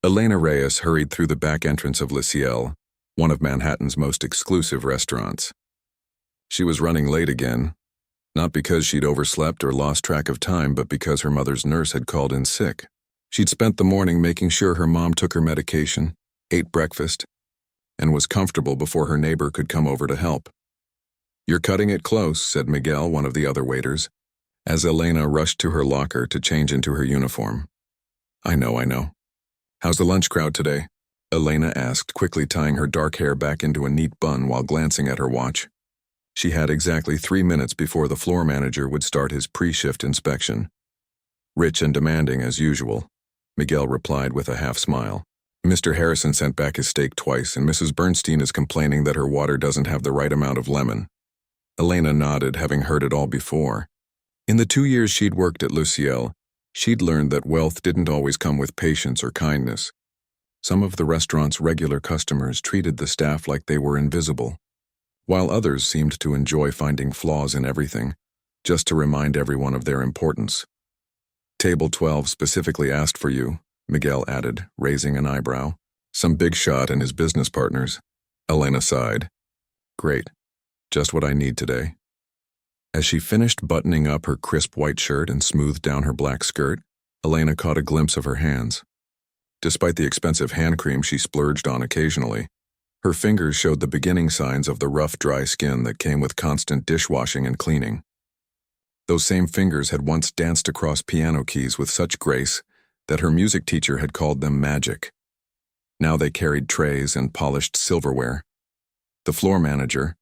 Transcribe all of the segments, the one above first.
Elena Reyes hurried through the back entrance of Le Ciel, one of Manhattan's most exclusive restaurants. She was running late again, not because she'd overslept or lost track of time, but because her mother's nurse had called in sick. She'd spent the morning making sure her mom took her medication, ate breakfast, and was comfortable before her neighbor could come over to help. "You're cutting it close," said Miguel, one of the other waiters, as Elena rushed to her locker to change into her uniform. I know. How's the lunch crowd today?" Elena asked, quickly tying her dark hair back into a neat bun while glancing at her watch. She had exactly 3 minutes before the floor manager would start his pre-shift inspection. "Rich and demanding, as usual," Miguel replied with a half-smile. "Mr. Harrison sent back his steak twice, and Mrs. Bernstein is complaining that her water doesn't have the right amount of lemon." Elena nodded, having heard it all before. In the 2 years she'd worked at Le Ciel, she'd learned that wealth didn't always come with patience or kindness. Some of the restaurant's regular customers treated the staff like they were invisible, while others seemed to enjoy finding flaws in everything, just to remind everyone of their importance. "Table 12 specifically asked for you," Miguel added, raising an eyebrow. "Some big shot and his business partners." Elena sighed. "Great. Just what I need today." As she finished buttoning up her crisp white shirt and smoothed down her black skirt, Elena caught a glimpse of her hands. Despite the expensive hand cream she splurged on occasionally, her fingers showed the beginning signs of the rough, dry skin that came with constant dishwashing and cleaning. Those same fingers had once danced across piano keys with such grace that her music teacher had called them magic. Now they carried trays and polished silverware. The floor manager,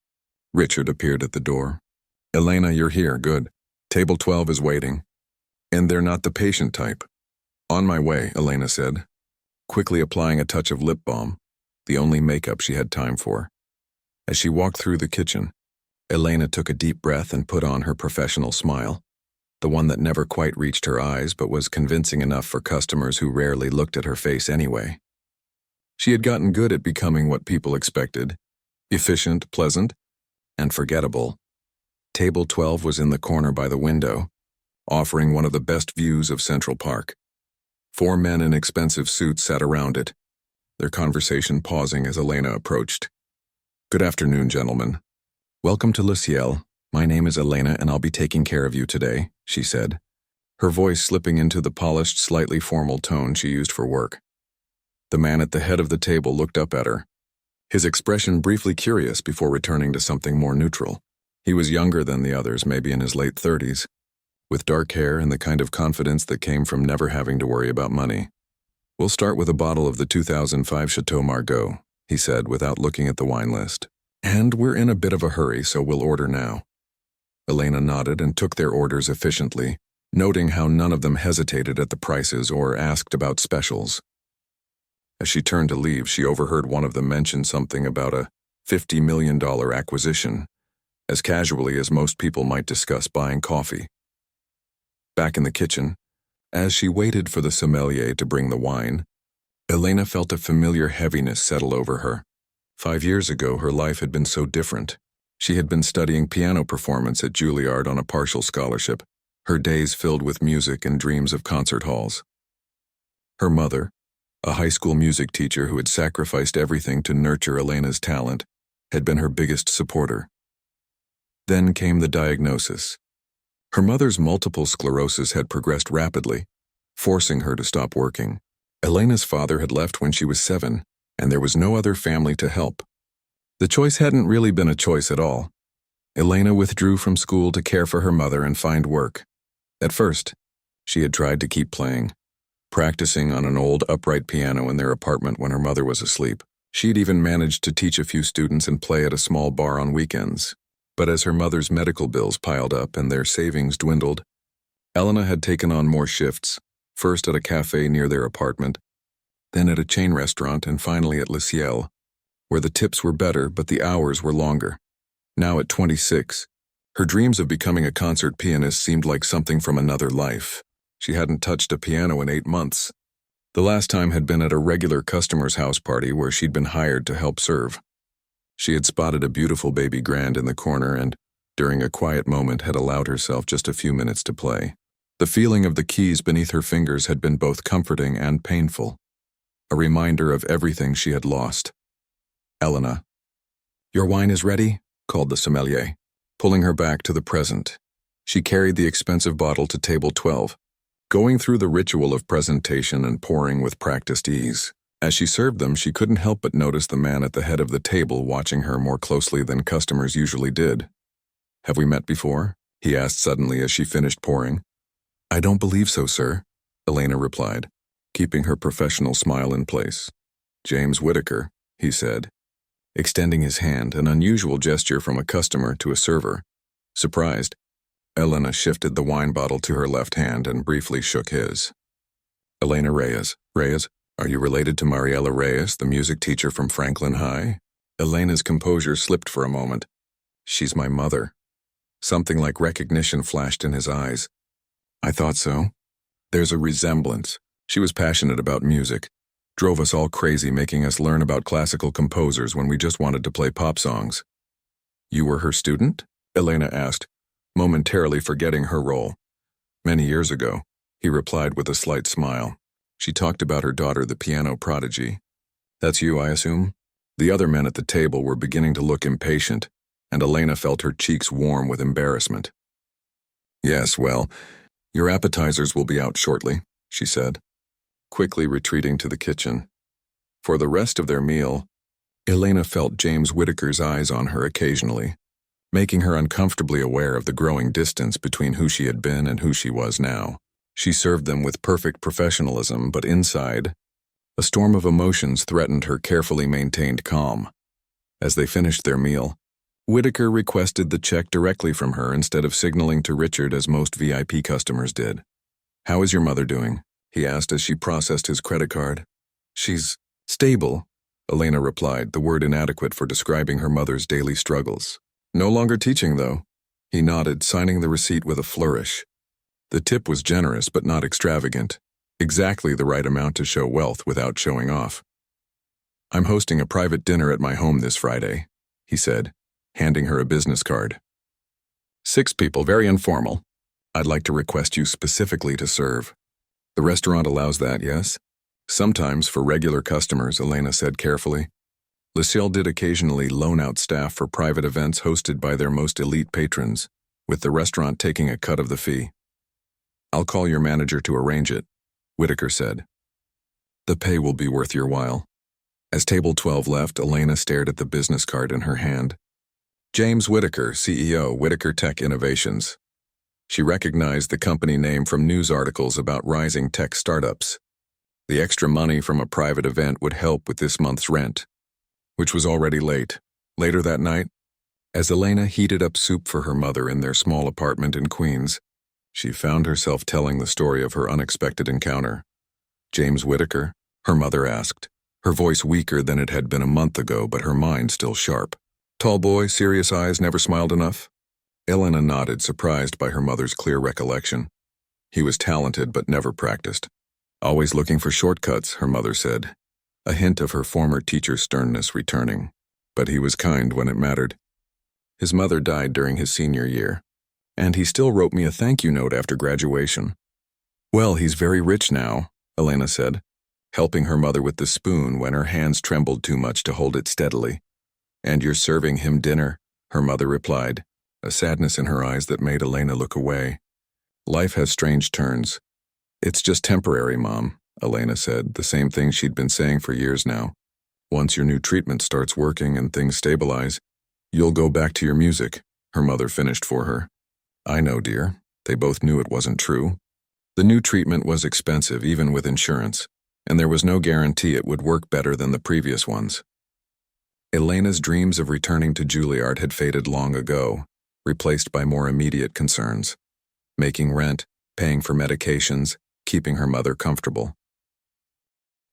Richard, appeared at the door. "Elena, you're here, good. Table 12 is waiting. And they're not the patient type." "On my way," Elena said, quickly applying a touch of lip balm, the only makeup she had time for. As she walked through the kitchen, Elena took a deep breath and put on her professional smile, the one that never quite reached her eyes but was convincing enough for customers who rarely looked at her face anyway. She had gotten good at becoming what people expected: efficient, pleasant, and forgettable. Table 12 was in the corner by the window, offering one of the best views of Central Park. 4 men in expensive suits sat around it, their conversation pausing as Elena approached. "Good afternoon, gentlemen. Welcome to Le Ciel. My name is Elena and I'll be taking care of you today," she said, her voice slipping into the polished, slightly formal tone she used for work. The man at the head of the table looked up at her, his expression briefly curious before returning to something more neutral. He was younger than the others, maybe in his late 30s, with dark hair and the kind of confidence that came from never having to worry about money. "We'll start with a bottle of the 2005 Chateau Margaux," he said without looking at the wine list. "And we're in a bit of a hurry, so we'll order now." Elena nodded and took their orders efficiently, noting how none of them hesitated at the prices or asked about specials. As she turned to leave, she overheard one of them mention something about a $50 million acquisition, as casually as most people might discuss buying coffee. Back in the kitchen, as she waited for the sommelier to bring the wine, Elena felt a familiar heaviness settle over her. 5 years ago, her life had been so different. She had been studying piano performance at Juilliard on a partial scholarship, her days filled with music and dreams of concert halls. Her mother, a high school music teacher who had sacrificed everything to nurture Elena's talent, had been her biggest supporter. Then came the diagnosis. Her mother's multiple sclerosis had progressed rapidly, forcing her to stop working. Elena's father had left when she was 7, and there was no other family to help. The choice hadn't really been a choice at all. Elena withdrew from school to care for her mother and find work. At first, she had tried to keep playing, practicing on an old upright piano in their apartment when her mother was asleep. She'd even managed to teach a few students and play at a small bar on weekends. But as her mother's medical bills piled up and their savings dwindled, Elena had taken on more shifts, first at a cafe near their apartment, then at a chain restaurant, and finally at Le Ciel, where the tips were better but the hours were longer. Now at 26, her dreams of becoming a concert pianist seemed like something from another life. She hadn't touched a piano in 8 months. The last time had been at a regular customer's house party where she'd been hired to help serve. She had spotted a beautiful baby grand in the corner and, during a quiet moment, had allowed herself just a few minutes to play. The feeling of the keys beneath her fingers had been both comforting and painful. a reminder of everything she had lost. "Elena." "Your wine is ready?" called the sommelier, pulling her back to the present. She carried the expensive bottle to table 12, going through the ritual of presentation and pouring with practiced ease. As she served them, she couldn't help but notice the man at the head of the table watching her more closely than customers usually did. "Have we met before?" he asked suddenly as she finished pouring. "I don't believe so, sir," Elena replied, keeping her professional smile in place. "James Whittaker," he said, extending his hand, an unusual gesture from a customer to a server. Surprised, Elena shifted the wine bottle to her left hand and briefly shook his. "Elena Reyes. Reyes, are you related to Mariela Reyes, the music teacher from Franklin High?" Elena's composure slipped for a moment. "She's my mother." Something like recognition flashed in his eyes. "I thought so. There's a resemblance. She was passionate about music. Drove us all crazy, making us learn about classical composers when we just wanted to play pop songs." "You were her student?" Elena asked, momentarily forgetting her role. "Many years ago," he replied with a slight smile. "She talked about her daughter, the piano prodigy." "That's you, I assume?" The other men at the table were beginning to look impatient, and Elena felt her cheeks warm with embarrassment. "Yes, well, your appetizers will be out shortly," she said, quickly retreating to the kitchen. For the rest of their meal, Elena felt James Whittaker's eyes on her occasionally, making her uncomfortably aware of the growing distance between who she had been and who she was now. She served them with perfect professionalism, but inside, a storm of emotions threatened her carefully maintained calm. As they finished their meal, Whittaker requested the check directly from her instead of signaling to Richard as most VIP customers did. "How is your mother doing?" he asked as she processed his credit card. "She's stable," Elena replied, the word inadequate for describing her mother's daily struggles. "No longer teaching, though." He nodded, signing the receipt with a flourish. The tip was generous but not extravagant, exactly the right amount to show wealth without showing off. "I'm hosting a private dinner at my home this Friday," he said, handing her a business card. "6 people, very informal. I'd like to request you specifically to serve." "The restaurant allows that, yes?" "Sometimes for regular customers," Elena said carefully. Lucille did occasionally loan out staff for private events hosted by their most elite patrons, with the restaurant taking a cut of the fee. "I'll call your manager to arrange it," Whittaker said. "The pay will be worth your while." As table 12 left, Elena stared at the business card in her hand. James Whittaker, CEO, Whittaker Tech Innovations. She recognized the company name from news articles about rising tech startups. The extra money from a private event would help with this month's rent, which was already late. Later that night, as Elena heated up soup for her mother in their small apartment in Queens, she found herself telling the story of her unexpected encounter. "James Whittaker?" her mother asked, her voice weaker than it had been a month ago, but her mind still sharp. "Tall boy, serious eyes, never smiled enough?" Elena nodded, surprised by her mother's clear recollection. "He was talented but never practiced. Always looking for shortcuts," her mother said, a hint of her former teacher's sternness returning. "But he was kind when it mattered. His mother died during his senior year, and he still wrote me a thank you note after graduation." "Well, he's very rich now," Elena said, helping her mother with the spoon when her hands trembled too much to hold it steadily. "And you're serving him dinner," her mother replied, a sadness in her eyes that made Elena look away. "Life has strange turns." "It's just temporary, Mom," Elena said, the same thing she'd been saying for years now. "Once your new treatment starts working and things stabilize, you'll go back to your music," her mother finished for her. "I know, dear." They both knew it wasn't true. The new treatment was expensive, even with insurance, and there was no guarantee it would work better than the previous ones. Elena's dreams of returning to Juilliard had faded long ago, replaced by more immediate concerns: making rent, paying for medications, keeping her mother comfortable.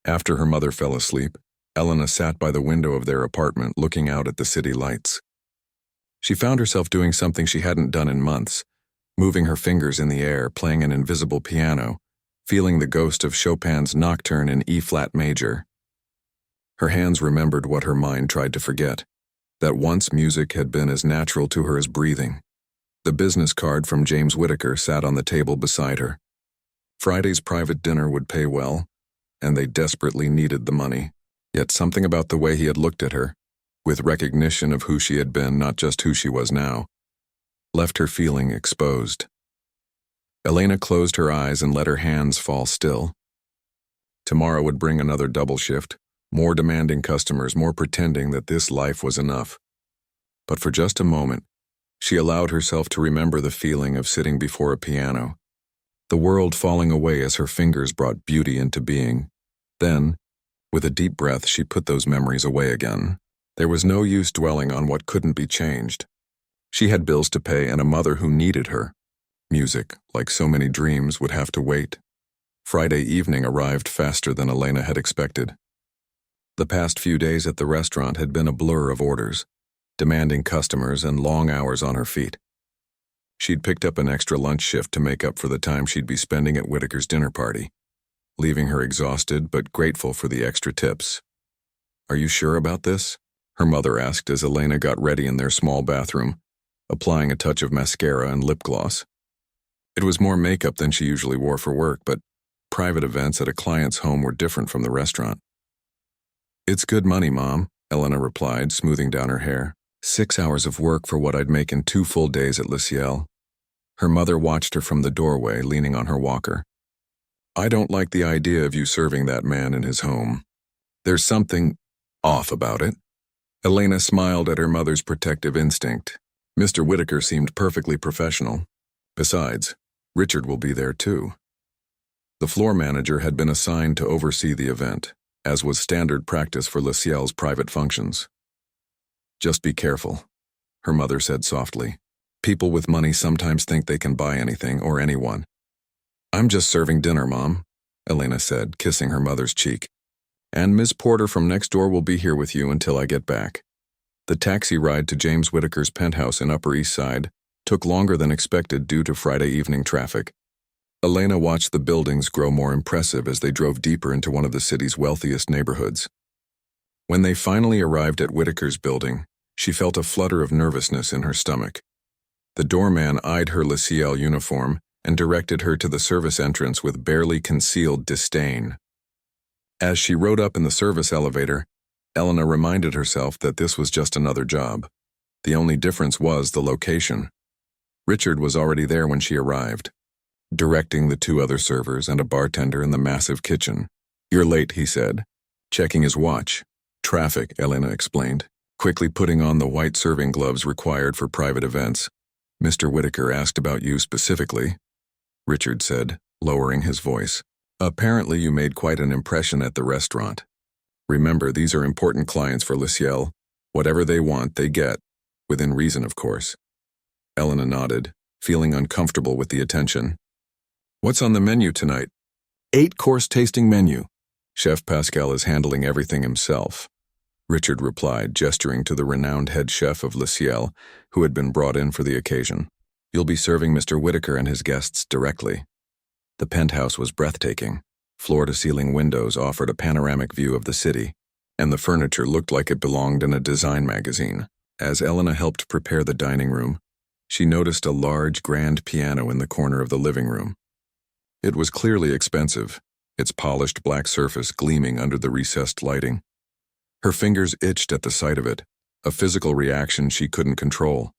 After her mother fell asleep, Elena sat by the window of their apartment looking out at the city lights. She found herself doing something she hadn't done in months, moving her fingers in the air, playing an invisible piano, feeling the ghost of Chopin's Nocturne in E-flat major. Her hands remembered what her mind tried to forget, that once music had been as natural to her as breathing. The business card from James Whittaker sat on the table beside her. Friday's private dinner would pay well, and they desperately needed the money. Yet something about the way he had looked at her, with recognition of who she had been, not just who she was now, left her feeling exposed. Elena closed her eyes and let her hands fall still. Tomorrow would bring another double shift, more demanding customers, more pretending that this life was enough. But for just a moment, she allowed herself to remember the feeling of sitting before a piano, the world falling away as her fingers brought beauty into being. Then, with a deep breath, she put those memories away again. There was no use dwelling on what couldn't be changed. She had bills to pay and a mother who needed her. Music, like so many dreams, would have to wait. Friday evening arrived faster than Elena had expected. The past few days at the restaurant had been a blur of orders, demanding customers and long hours on her feet. She'd picked up an extra lunch shift to make up for the time she'd be spending at Whitaker's dinner party, leaving her exhausted but grateful for the extra tips. "Are you sure about this?" her mother asked as Elena got ready in their small bathroom, applying a touch of mascara and lip gloss. It was more makeup than she usually wore for work, but private events at a client's home were different from the restaurant. "It's good money, Mom," Elena replied, smoothing down her hair. 6 hours of work for what I'd make in 2 full days at Ciel. Her mother watched her from the doorway, leaning on her walker. "I don't like the idea of you serving that man in his home. There's something off about it." Elena smiled at her mother's protective instinct. Mr. Whitaker seemed perfectly professional. Besides, Richard will be there too. The floor manager had been assigned to oversee the event, as was standard practice for Ciel's private functions. "Just be careful," her mother said softly. "People with money sometimes think they can buy anything or anyone." "I'm just serving dinner, Mom," Elena said, kissing her mother's cheek. "And Miss Porter from next door will be here with you until I get back." The taxi ride to James Whitaker's penthouse in Upper East Side took longer than expected due to Friday evening traffic. Elena watched the buildings grow more impressive as they drove deeper into one of the city's wealthiest neighborhoods. When they finally arrived at Whitaker's building, she felt a flutter of nervousness in her stomach. The doorman eyed her Ciel uniform and directed her to the service entrance with barely concealed disdain. As she rode up in the service elevator, Elena reminded herself that this was just another job. The only difference was the location. Richard was already there when she arrived, directing the 2 other servers and a bartender in the massive kitchen. "You're late," he said, checking his watch. "Traffic," Elena explained, quickly putting on the white serving gloves required for private events. "Mr. Whitaker asked about you specifically," Richard said, lowering his voice. "Apparently you made quite an impression at the restaurant. Remember, these are important clients for Ciel. Whatever they want, they get. Within reason, of course." Elena nodded, feeling uncomfortable with the attention. "What's on the menu tonight?" 8-course tasting menu. Chef Pascal is handling everything himself," Richard replied, gesturing to the renowned head chef of Ciel, who had been brought in for the occasion. "You'll be serving Mr. Whitaker and his guests directly." The penthouse was breathtaking. Floor-to-ceiling windows offered a panoramic view of the city, and the furniture looked like it belonged in a design magazine. As Elena helped prepare the dining room, she noticed a large grand piano in the corner of the living room. It was clearly expensive, its polished black surface gleaming under the recessed lighting. Her fingers itched at the sight of it, a physical reaction she couldn't control.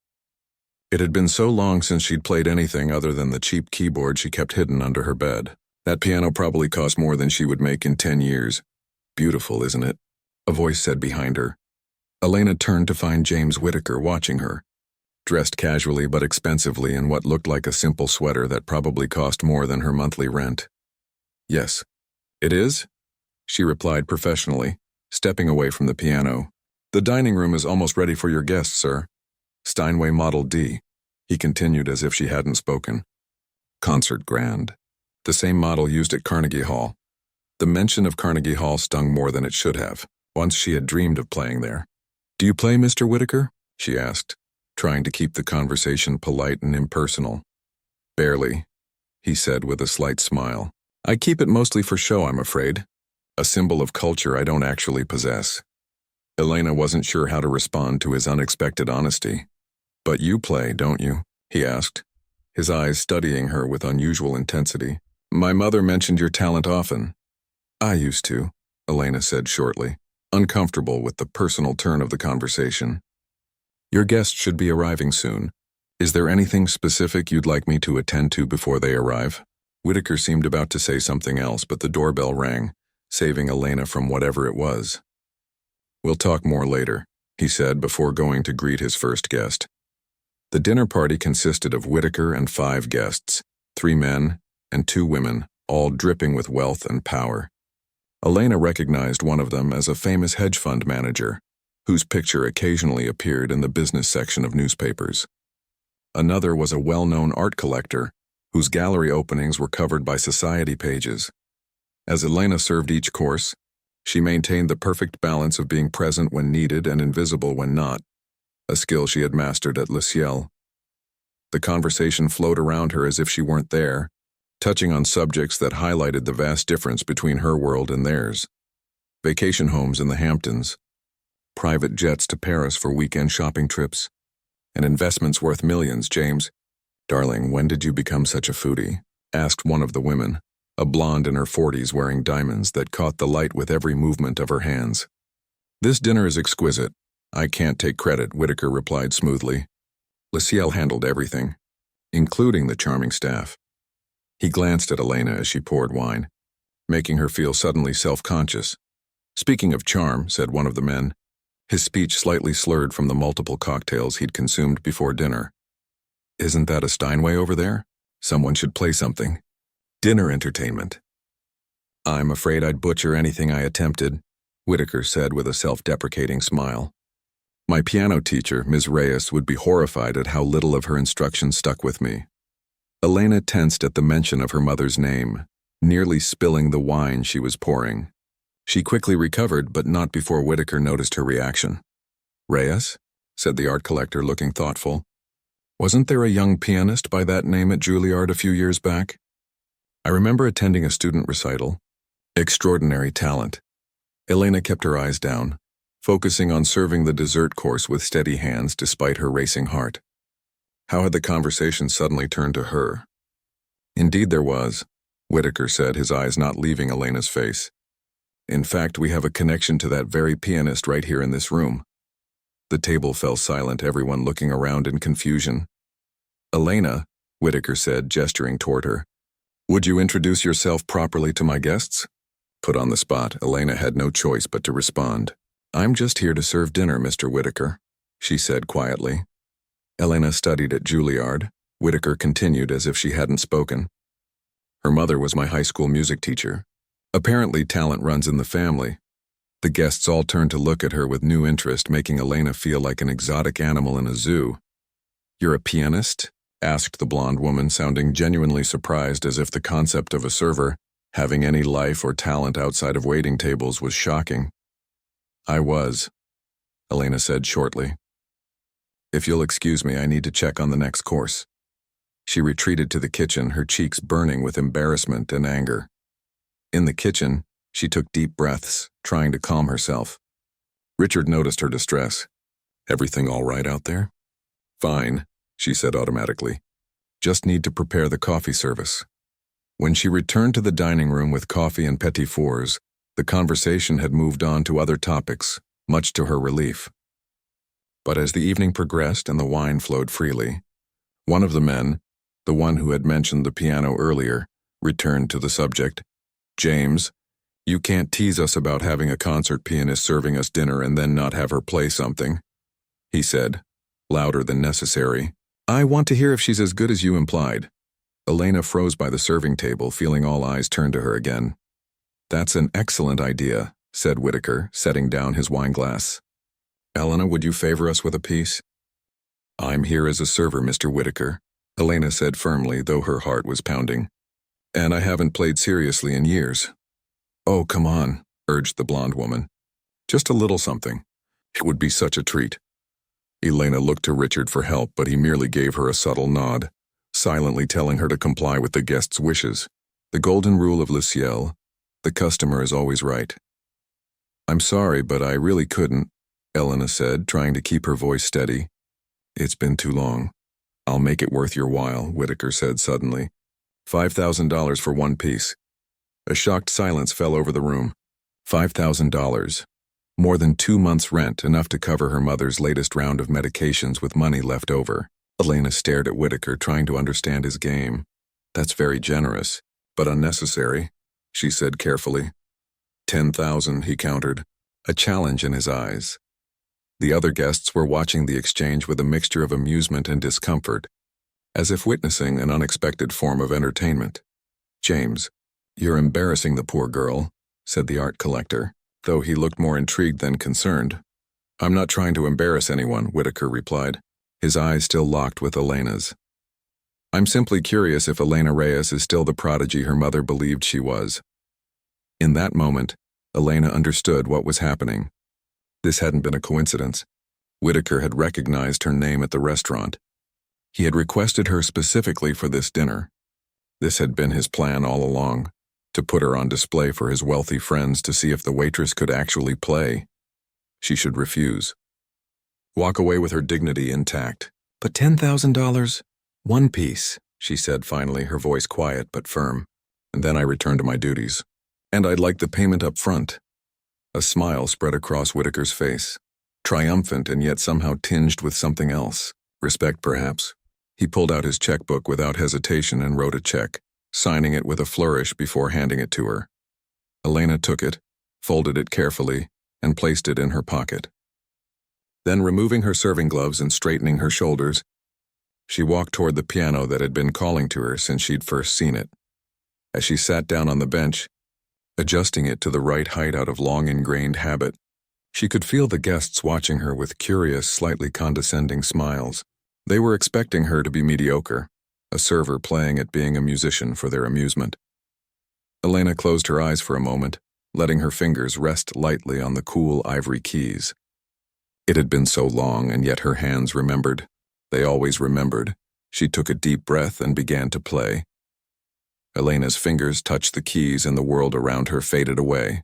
It had been so long since she'd played anything other than the cheap keyboard she kept hidden under her bed. That piano probably cost more than she would make in 10 years. "Beautiful, isn't it?" a voice said behind her. Elena turned to find James Whitaker watching her, dressed casually but expensively in what looked like a simple sweater that probably cost more than her monthly rent. "Yes, it is?" she replied professionally, stepping away from the piano. "The dining room is almost ready for your guests, sir. Steinway Model D," he continued as if she hadn't spoken. "Concert Grand. The same model used at Carnegie Hall." The mention of Carnegie Hall stung more than it should have. Once she had dreamed of playing there. "Do you play, Mr. Whitaker?" she asked, trying to keep the conversation polite and impersonal. "Barely," he said with a slight smile. "I keep it mostly for show, I'm afraid. A symbol of culture I don't actually possess." Elena wasn't sure how to respond to his unexpected honesty. "But you play, don't you?" he asked, his eyes studying her with unusual intensity. "My mother mentioned your talent often." I used to, Elena said shortly, uncomfortable with the personal turn of the conversation. Your guests should be arriving soon. Is there anything specific you'd like me to attend to before they arrive? Whitaker seemed about to say something else, but the doorbell rang, saving Elena from whatever it was. We'll talk more later, he said before going to greet his first guest. The dinner party consisted of Whitaker and 5 guests, 3 men and 2 women, all dripping with wealth and power. Elena recognized one of them as a famous hedge fund manager, whose picture occasionally appeared in the business section of newspapers. Another was a well-known art collector, whose gallery openings were covered by society pages. As Elena served each course, she maintained the perfect balance of being present when needed and invisible when not, a skill she had mastered at Le Ciel. The conversation flowed around her as if she weren't there, touching on subjects that highlighted the vast difference between her world and theirs. Vacation homes in the Hamptons, private jets to Paris for weekend shopping trips, and investments worth millions. James, darling, when did you become such a foodie? Asked one of the women, a blonde in her 40s wearing diamonds that caught the light with every movement of her hands. This dinner is exquisite. I can't take credit, Whitaker replied smoothly. Le Ciel handled everything, including the charming staff. He glanced at Elena as she poured wine, making her feel suddenly self-conscious. Speaking of charm, said one of the men, his speech slightly slurred from the multiple cocktails he'd consumed before dinner. Isn't that a Steinway over there? Someone should play something. Dinner entertainment. I'm afraid I'd butcher anything I attempted, Whitaker said with a self-deprecating smile. My piano teacher, Ms. Reyes, would be horrified at how little of her instruction stuck with me. Elena tensed at the mention of her mother's name, nearly spilling the wine she was pouring. She quickly recovered, but not before Whitaker noticed her reaction. Reyes? Said the art collector, looking thoughtful. Wasn't there a young pianist by that name at Juilliard a few years back? I remember attending a student recital. Extraordinary talent. Elena kept her eyes down, focusing on serving the dessert course with steady hands despite her racing heart. How had the conversation suddenly turned to her? Indeed there was, Whitaker said, his eyes not leaving Elena's face. In fact, we have a connection to that very pianist right here in this room. The table fell silent, everyone looking around in confusion. Elena, Whitaker said, gesturing toward her, would you introduce yourself properly to my guests? Put on the spot, Elena had no choice but to respond. I'm just here to serve dinner, Mr. Whitaker, she said quietly. Elena studied at Juilliard, Whitaker continued as if she hadn't spoken. Her mother was my high school music teacher. Apparently talent runs in the family. The guests all turned to look at her with new interest, making Elena feel like an exotic animal in a zoo. You're a pianist? Asked the blonde woman, sounding genuinely surprised, as if the concept of a server having any life or talent outside of waiting tables was shocking. I was, Elena said shortly. If you'll excuse me, I need to check on the next course. She retreated to the kitchen, her cheeks burning with embarrassment and anger. In the kitchen, she took deep breaths, trying to calm herself. Richard noticed her distress. Everything all right out there? Fine, she said automatically. Just need to prepare the coffee service. When she returned to the dining room with coffee and petit fours, the conversation had moved on to other topics, much to her relief. But as the evening progressed and the wine flowed freely, one of the men, the one who had mentioned the piano earlier, returned to the subject. James, you can't tease us about having a concert pianist serving us dinner and then not have her play something, he said, louder than necessary. I want to hear if she's as good as you implied. Elena froze by the serving table, feeling all eyes turned to her again. That's an excellent idea, said Whitaker, setting down his wineglass. Elena, would you favor us with a piece? I'm here as a server, Mr. Whitaker, Elena said firmly, though her heart was pounding. And I haven't played seriously in years. Oh, come on, urged the blonde woman. Just a little something. It would be such a treat. Elena looked to Richard for help, but he merely gave her a subtle nod, silently telling her to comply with the guest's wishes. The golden rule of Le Ciel, the customer is always right. I'm sorry, but I really couldn't, Elena said, trying to keep her voice steady. It's been too long. I'll make it worth your while, Whitaker said suddenly. $5,000 for one piece. A shocked silence fell over the room. $5,000. More than 2 months' rent, enough to cover her mother's latest round of medications with money left over. Elena stared at Whitaker, trying to understand his game. "That's very generous, but unnecessary," she said carefully. 10,000, he countered, a challenge in his eyes. The other guests were watching the exchange with a mixture of amusement and discomfort, as if witnessing an unexpected form of entertainment. "James, you're embarrassing the poor girl," said the art collector, though he looked more intrigued than concerned. "I'm not trying to embarrass anyone," Whitaker replied, his eyes still locked with Elena's. "I'm simply curious if Elena Reyes is still the prodigy her mother believed she was." In that moment, Elena understood what was happening. This hadn't been a coincidence. Whitaker had recognized her name at the restaurant. He had requested her specifically for this dinner. This had been his plan all along, to put her on display for his wealthy friends to see if the waitress could actually play. She should refuse. Walk away with her dignity intact. "But $10,000? One piece," she said finally, her voice quiet but firm. "And then I return to my duties. And I'd like the payment up front." A smile spread across Whitaker's face, triumphant and yet somehow tinged with something else. Respect, perhaps. He pulled out his checkbook without hesitation and wrote a check, signing it with a flourish before handing it to her. Elena took it, folded it carefully, and placed it in her pocket. Then, removing her serving gloves and straightening her shoulders, she walked toward the piano that had been calling to her since she'd first seen it. As she sat down on the bench, adjusting it to the right height out of long-ingrained habit, she could feel the guests watching her with curious, slightly condescending smiles. They were expecting her to be mediocre, a server playing at being a musician for their amusement. Elena closed her eyes for a moment, letting her fingers rest lightly on the cool ivory keys. It had been so long, and yet her hands remembered. They always remembered. She took a deep breath and began to play. Elena's fingers touched the keys and the world around her faded away.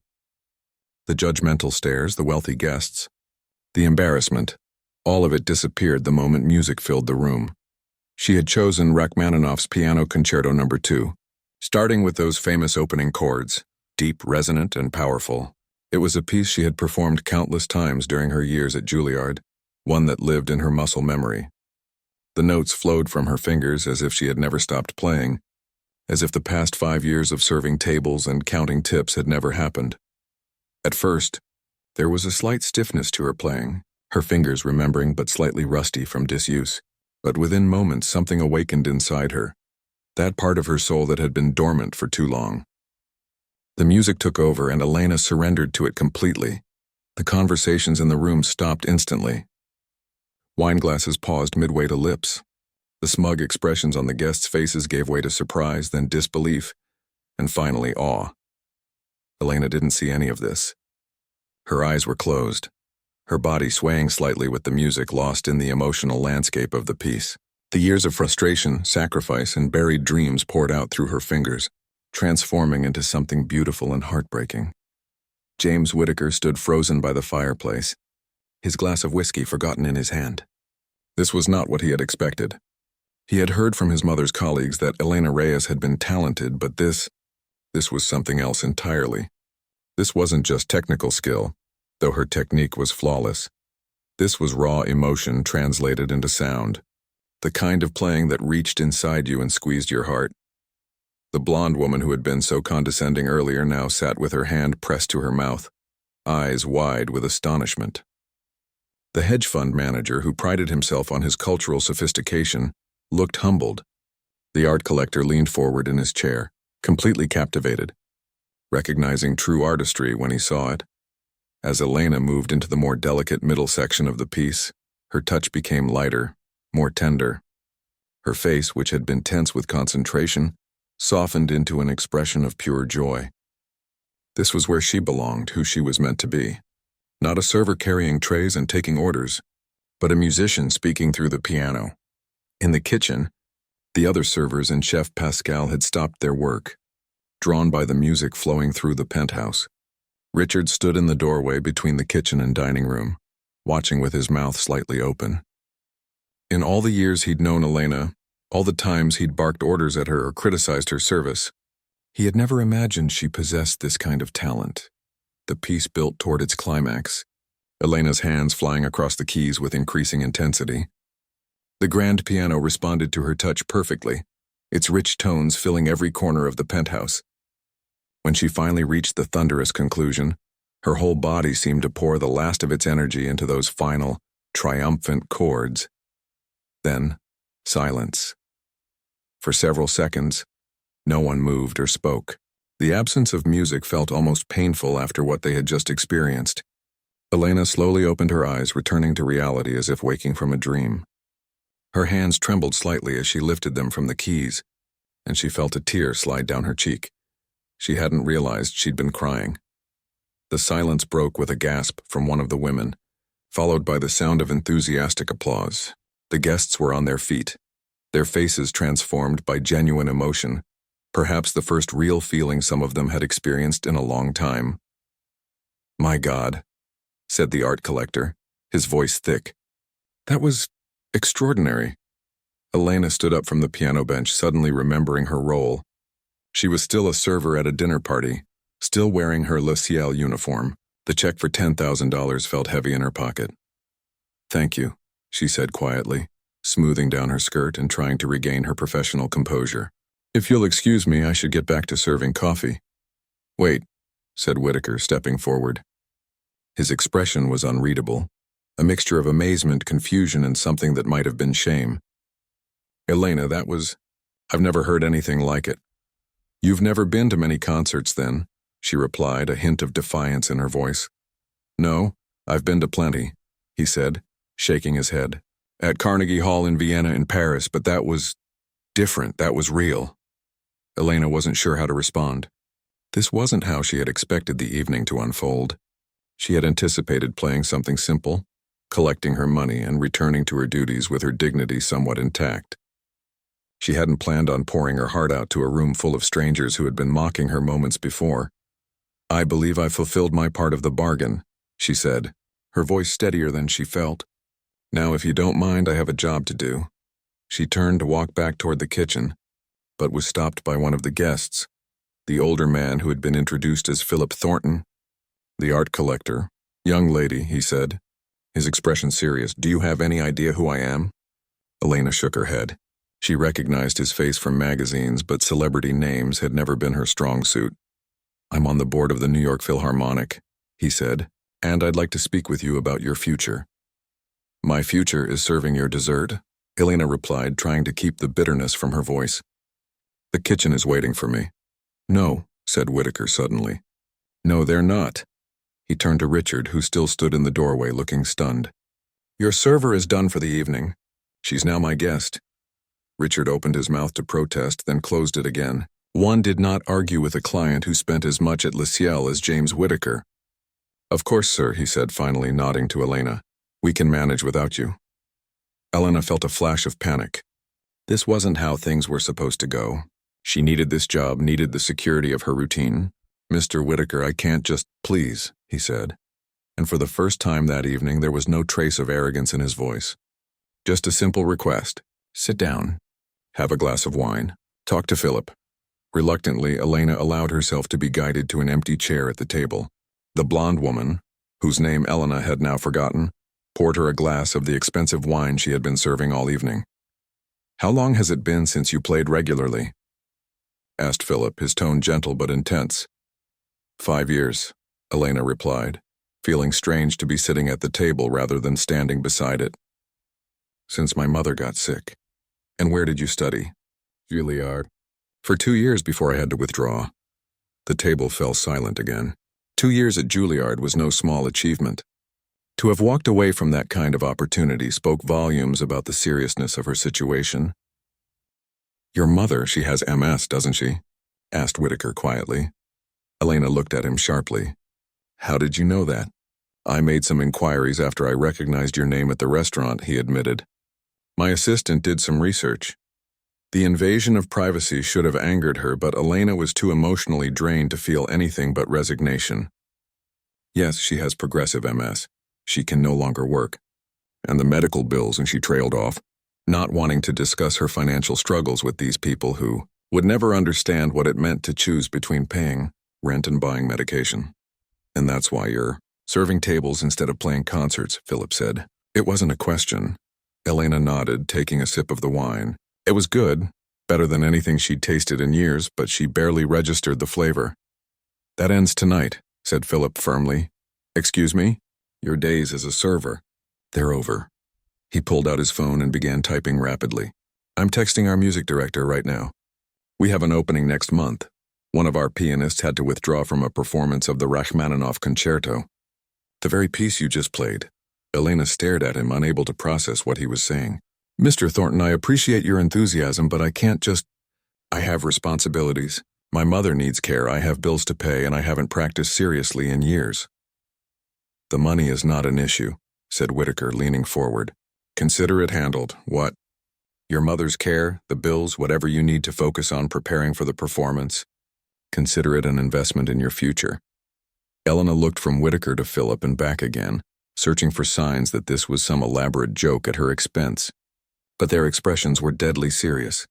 The judgmental stares, the wealthy guests, the embarrassment, all of it disappeared the moment music filled the room. She had chosen Rachmaninoff's Piano Concerto No. 2, starting with those famous opening chords, deep, resonant, and powerful. It was a piece she had performed countless times during her years at Juilliard, one that lived in her muscle memory. The notes flowed from her fingers as if she had never stopped playing, as if the past 5 years of serving tables and counting tips had never happened. At first, there was a slight stiffness to her playing, her fingers remembering but slightly rusty from disuse. But within moments something awakened inside her, that part of her soul that had been dormant for too long. The music took over and Elena surrendered to it completely. The conversations in the room stopped instantly. Wine glasses paused midway to lips. The smug expressions on the guests' faces gave way to surprise, then disbelief, and finally awe. Elena didn't see any of this. Her eyes were closed, her body swaying slightly with the music, lost in the emotional landscape of the piece. The years of frustration, sacrifice, and buried dreams poured out through her fingers, transforming into something beautiful and heartbreaking. James Whitaker stood frozen by the fireplace, his glass of whiskey forgotten in his hand. This was not what he had expected. He had heard from his mother's colleagues that Elena Reyes had been talented, but this was something else entirely. This wasn't just technical skill, though her technique was flawless. This was raw emotion translated into sound, the kind of playing that reached inside you and squeezed your heart. The blonde woman who had been so condescending earlier now sat with her hand pressed to her mouth, eyes wide with astonishment. The hedge fund manager, who prided himself on his cultural sophistication, looked humbled. The art collector leaned forward in his chair, completely captivated, recognizing true artistry when he saw it. As Elena moved into the more delicate middle section of the piece, her touch became lighter, more tender. Her face, which had been tense with concentration, softened into an expression of pure joy. This was where she belonged, who she was meant to be. Not a server carrying trays and taking orders, but a musician speaking through the piano. In the kitchen, the other servers and Chef Pascal had stopped their work, drawn by the music flowing through the penthouse. Richard stood in the doorway between the kitchen and dining room, watching with his mouth slightly open. In all the years he'd known Elena, all the times he'd barked orders at her or criticized her service, He had never imagined she possessed this kind of talent. The piece built toward its climax, Elena's hands flying across the keys with increasing intensity. The grand piano responded to her touch perfectly, its rich tones filling every corner of the penthouse. When she finally reached the thunderous conclusion, her whole body seemed to pour the last of its energy into those final, triumphant chords. Then, silence. For several seconds, no one moved or spoke. The absence of music felt almost painful after what they had just experienced. Elena slowly opened her eyes, returning to reality as if waking from a dream. Her hands trembled slightly as she lifted them from the keys, and she felt a tear slide down her cheek. She hadn't realized she'd been crying. The silence broke with a gasp from one of the women, followed by the sound of enthusiastic applause. The guests were on their feet, their faces transformed by genuine emotion, perhaps the first real feeling some of them had experienced in a long time. "My God," said the art collector, his voice thick. "That was extraordinary." Elena stood up from the piano bench, suddenly remembering her role. She was still a server at a dinner party, still wearing her Le Ciel uniform. The check for $10,000 felt heavy in her pocket. "Thank you," she said quietly, smoothing down her skirt and trying to regain her professional composure. "If you'll excuse me, I should get back to serving coffee." "Wait," said Whitaker, stepping forward. His expression was unreadable, a mixture of amazement, confusion, and something that might have been shame. "Elena, I've never heard anything like it." "You've never been to many concerts, then?" she replied, a hint of defiance in her voice. "No, I've been to plenty," he said, shaking his head. "At Carnegie Hall in Vienna and Paris, but that was different, that was real." Elena wasn't sure how to respond. This wasn't how she had expected the evening to unfold. She had anticipated playing something simple, collecting her money and returning to her duties with her dignity somewhat intact. She hadn't planned on pouring her heart out to a room full of strangers who had been mocking her moments before. "I believe I fulfilled my part of the bargain," she said, her voice steadier than she felt. "Now, if you don't mind, I have a job to do." She turned to walk back toward the kitchen, but was stopped by one of the guests, the older man who had been introduced as Philip Thornton, the art collector. "Young lady," he said, his expression serious, "do you have any idea who I am?" Elena shook her head. She recognized his face from magazines, but celebrity names had never been her strong suit. "I'm on the board of the New York Philharmonic," he said, "and I'd like to speak with you about your future." "My future is serving your dessert," Elena replied, trying to keep the bitterness from her voice. "The kitchen is waiting for me." "No," said Whitaker suddenly. "No, they're not." He turned to Richard, who still stood in the doorway looking stunned. "Your server is done for the evening. She's now my guest." Richard opened his mouth to protest, then closed it again. One did not argue with a client who spent as much at Le Ciel as James Whitaker. "Of course, sir," he said, finally nodding to Elena. "We can manage without you." Elena felt a flash of panic. This wasn't how things were supposed to go. She needed this job, needed the security of her routine. "Mr. Whitaker, I can't just—" "Please," he said. And for the first time that evening, there was no trace of arrogance in his voice. "Just a simple request. Sit down. Have a glass of wine. Talk to Philip." Reluctantly, Elena allowed herself to be guided to an empty chair at the table. The blonde woman, whose name Elena had now forgotten, poured her a glass of the expensive wine she had been serving all evening. "How long has it been since you played regularly?" asked Philip, his tone gentle but intense. 5 years, Elena replied, feeling strange to be sitting at the table rather than standing beside it. "Since my mother got sick." "And where did you study?" "Juilliard." "For 2 years before I had to withdraw." The table fell silent again. 2 years at Juilliard was no small achievement. To have walked away from that kind of opportunity spoke volumes about the seriousness of her situation. "Your mother, she has MS, doesn't she?" asked Whitaker quietly. Elena looked at him sharply. "How did you know that?" "I made some inquiries after I recognized your name at the restaurant," he admitted. "My assistant did some research." The invasion of privacy should have angered her, but Elena was too emotionally drained to feel anything but resignation. "Yes, she has progressive MS. She can no longer work. And the medical bills," and she trailed off, not wanting to discuss her financial struggles with these people who, would never understand what it meant to choose between paying rent and buying medication. And that's why you're serving tables instead of playing concerts, Philip said. It wasn't a question. Elena nodded, taking a sip of the wine. It was good, better than anything she'd tasted in years, but she barely registered the flavor. That ends tonight, said Philip firmly. Excuse me? Your days as a server. They're over. He pulled out his phone and began typing rapidly. I'm texting our music director right now. We have an opening next month. One of our pianists had to withdraw from a performance of the Rachmaninoff concerto. The very piece you just played. Elena stared at him, unable to process what he was saying. Mr. Thornton, I appreciate your enthusiasm, but I can't just... I have responsibilities. My mother needs care, I have bills to pay, and I haven't practiced seriously in years. The money is not an issue, said Whitaker, leaning forward. Consider it handled. What? Your mother's care, the bills, whatever you need to focus on preparing for the performance. Consider it an investment in your future. Elena looked from Whitaker to Philip and back again, searching for signs that this was some elaborate joke at her expense. But their expressions were deadly serious.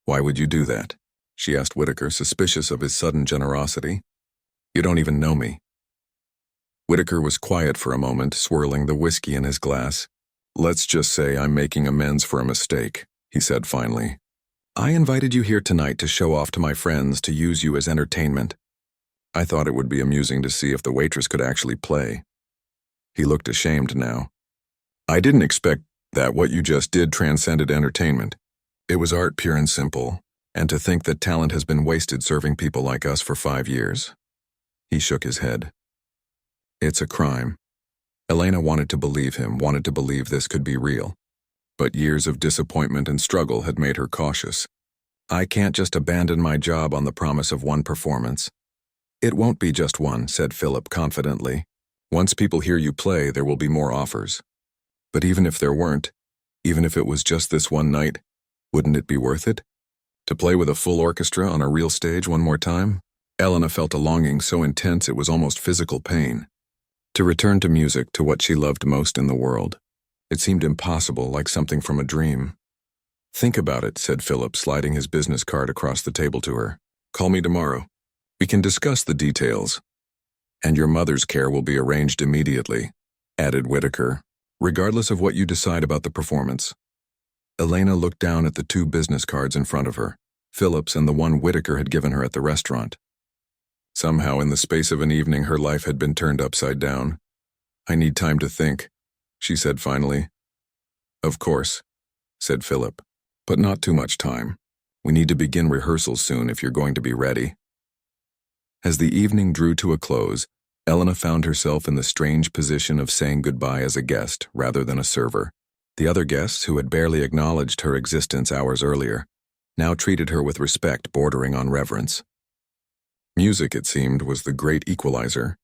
Why would you do that? She asked Whitaker, suspicious of his sudden generosity. You don't even know me. Whitaker was quiet for a moment, swirling the whiskey in his glass. Let's just say I'm making amends for a mistake, he said finally. I invited you here tonight to show off to my friends, to use you as entertainment. I thought it would be amusing to see if the waitress could actually play. He looked ashamed now. I didn't expect that what you just did transcended entertainment. It was art, pure and simple, and to think that talent has been wasted serving people like us for 5 years. He shook his head. It's a crime. Elena wanted to believe him, wanted to believe this could be real. But years of disappointment and struggle had made her cautious. I can't just abandon my job on the promise of one performance. It won't be just one, said Philip confidently. Once people hear you play, there will be more offers. But even if there weren't, even if it was just this one night, wouldn't it be worth it? To play with a full orchestra on a real stage one more time? Elena felt a longing so intense it was almost physical pain. To return to music, to what she loved most in the world. It seemed impossible, like something from a dream. Think about it, said Philip, sliding his business card across the table to her. Call me tomorrow. We can discuss the details. And your mother's care will be arranged immediately, added Whitaker, regardless of what you decide about the performance. Elena looked down at the 2 business cards in front of her, Philip's and the one Whitaker had given her at the restaurant. Somehow, in the space of an evening, her life had been turned upside down. I need time to think, she said finally. Of course, said Philip, but not too much time. We need to begin rehearsals soon if you're going to be ready. As the evening drew to a close, Elena found herself in the strange position of saying goodbye as a guest rather than a server. The other guests, who had barely acknowledged her existence hours earlier, now treated her with respect bordering on reverence. Music, it seemed, was the great equalizer.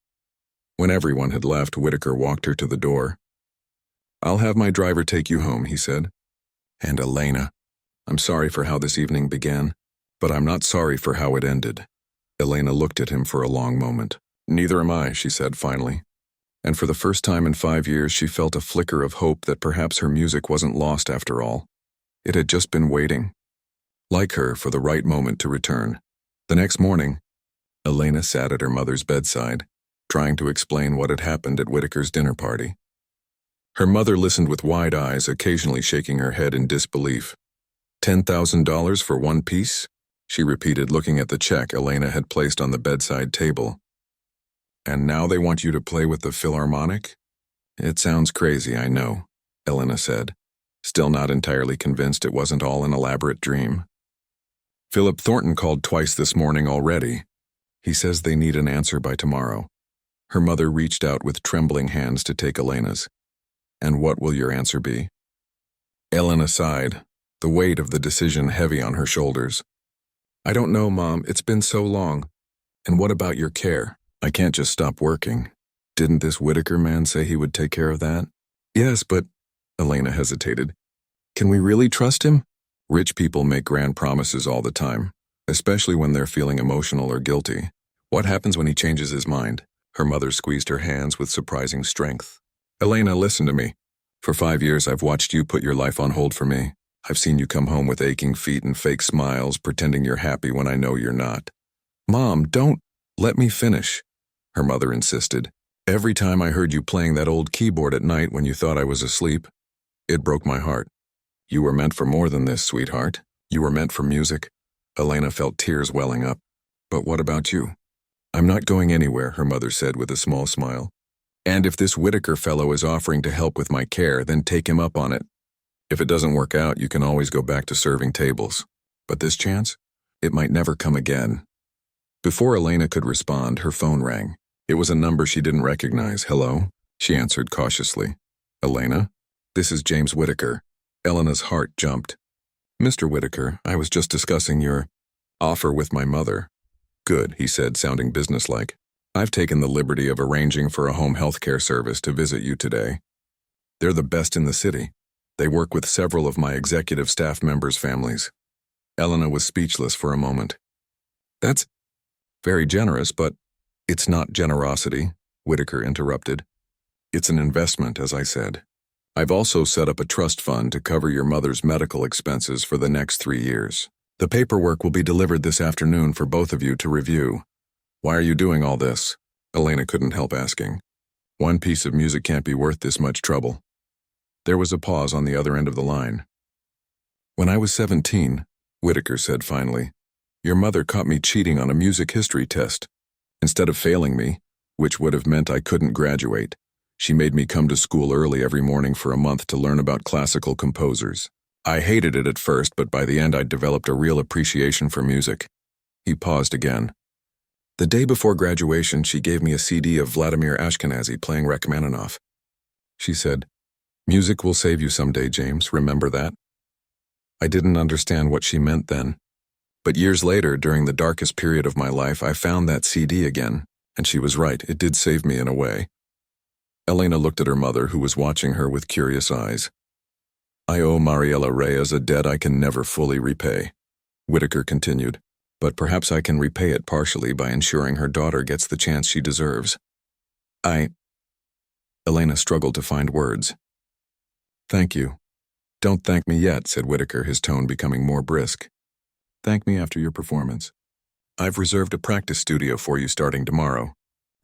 When everyone had left, Whitaker walked her to the door. I'll have my driver take you home, he said. And Elena, I'm sorry for how this evening began, but I'm not sorry for how it ended. Elena looked at him for a long moment. Neither am I, she said finally. And for the first time in 5 years, she felt a flicker of hope that perhaps her music wasn't lost after all. It had just been waiting, like her, for the right moment to return. The next morning, Elena sat at her mother's bedside, trying to explain what had happened at Whitaker's dinner party. Her mother listened with wide eyes, occasionally shaking her head in disbelief. $10,000 for one piece? She repeated, looking at the check Elena had placed on the bedside table. And now they want you to play with the Philharmonic? It sounds crazy, I know, Elena said, still not entirely convinced it wasn't all an elaborate dream. Philip Thornton called twice this morning already. He says they need an answer by tomorrow. Her mother reached out with trembling hands to take Elena's. And what will your answer be? Elena sighed, the weight of the decision heavy on her shoulders. I don't know, Mom. It's been so long. And what about your care? I can't just stop working. Didn't this Whitaker man say he would take care of that? Yes, but... Elena hesitated. Can we really trust him? Rich people make grand promises all the time, especially when they're feeling emotional or guilty. What happens when he changes his mind? Her mother squeezed her hands with surprising strength. Elena, listen to me. For 5 years I've watched you put your life on hold for me. I've seen you come home with aching feet and fake smiles, pretending you're happy when I know you're not. Mom, don't let me finish, her mother insisted. Every time I heard you playing that old keyboard at night when you thought I was asleep, it broke my heart. You were meant for more than this, sweetheart. You were meant for music. Elena felt tears welling up. But what about you? I'm not going anywhere, her mother said with a small smile. And if this Whitaker fellow is offering to help with my care, then take him up on it. If it doesn't work out, you can always go back to serving tables. But this chance? It might never come again. Before Elena could respond, her phone rang. It was a number she didn't recognize. Hello? She answered cautiously. Elena? This is James Whitaker. Elena's heart jumped. Mr. Whitaker, I was just discussing your offer with my mother. Good, he said, sounding businesslike. I've taken the liberty of arranging for a home health care service to visit you today. They're the best in the city. They work with several of my executive staff members' families. Elena was speechless for a moment. That's very generous, but it's not generosity, Whitaker interrupted. It's an investment, as I said. I've also set up a trust fund to cover your mother's medical expenses for the next 3 years. The paperwork will be delivered this afternoon for both of you to review. Why are you doing all this? Elena couldn't help asking. One piece of music can't be worth this much trouble. There was a pause on the other end of the line. When I was 17, Whitaker said finally, your mother caught me cheating on a music history test. Instead of failing me, which would have meant I couldn't graduate, she made me come to school early every morning for a month to learn about classical composers. I hated it at first, but by the end I'd developed a real appreciation for music. He paused again. The day before graduation, she gave me a CD of Vladimir Ashkenazy playing Rachmaninoff. She said, music will save you someday, James, remember that? I didn't understand what she meant then. But years later, during the darkest period of my life, I found that CD again, and she was right, it did save me in a way. Elena looked at her mother, who was watching her with curious eyes. I owe Mariela Reyes a debt I can never fully repay, Whitaker continued, but perhaps I can repay it partially by ensuring her daughter gets the chance she deserves. Elena struggled to find words. Thank you. Don't thank me yet, said Whitaker, his tone becoming more brisk. Thank me after your performance. I've reserved a practice studio for you starting tomorrow.